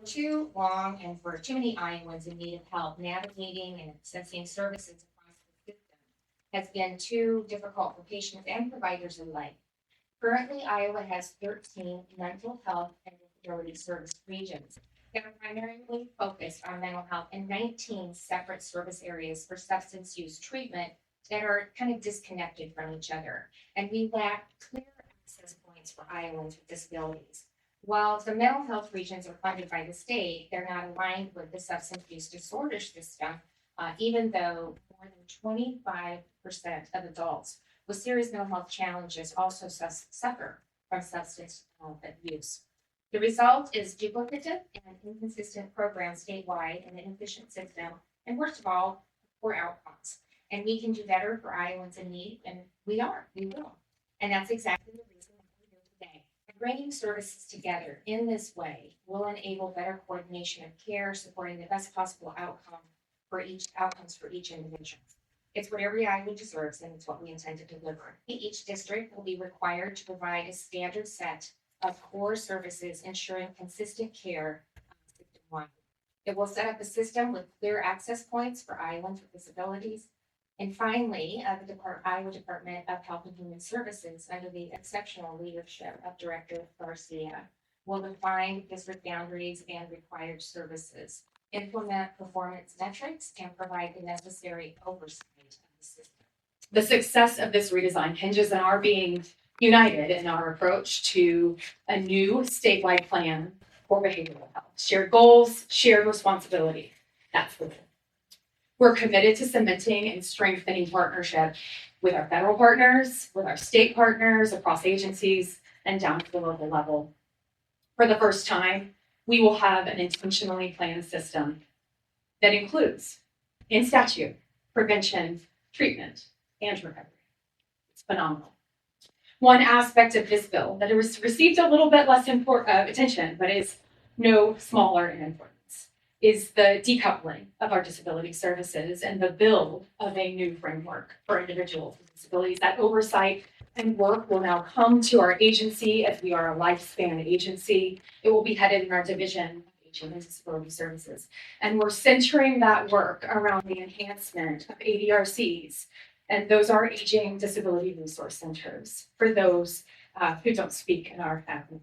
too long and for too many Iowans in need of help navigating and accessing services across the system has been too difficult for patients and providers alike. Currently, Iowa has 13 mental health and disability service regions that are primarily focused on mental health and 19 separate service areas for substance use treatment that are kind of disconnected from each other. And we lack clear access points for Iowans with disabilities. While the mental health regions are funded by the state, they're not aligned with the substance use disorder system, even though more than 25% of adults with serious mental health challenges also suffer from substance abuse. The result is duplicative and inconsistent programs statewide and an inefficient system, and worst of all, poor outcomes. And we can do better for Iowans in need, and we will. And that's exactly the reason we're here today. Bringing services together in this way will enable better coordination of care, supporting the best possible outcomes for each individual. It's what every Iowa deserves, and it's what we intend to deliver. Each district will be required to provide a standard set of core services, ensuring consistent care system-wide. It will set up a system with clear access points for Iowans with disabilities. And finally, the Iowa Department of Health and Human Services, under the exceptional leadership of Director Garcia, will define district boundaries and required services, implement performance metrics, and provide the necessary oversight of the system. The success of this redesign hinges on our being united in our approach to a new statewide plan for behavioral health. Shared goals, shared responsibility. That's the goal. We're committed to cementing and strengthening partnership with our federal partners, with our state partners, across agencies, and down to the local level. For the first time, we will have an intentionally planned system that includes, in statute, prevention, treatment, and recovery. It's phenomenal. One aspect of this bill that has received a little bit less attention, but is no smaller in importance, is the decoupling of our disability services and the build of a new framework for individuals with disabilities. That oversight and work will now come to our agency, as we are a lifespan agency. It will be headed in our division of Aging and Disability Services. And we're centering that work around the enhancement of ADRCs, and those are Aging Disability Resource Centers, for those who don't speak in our family.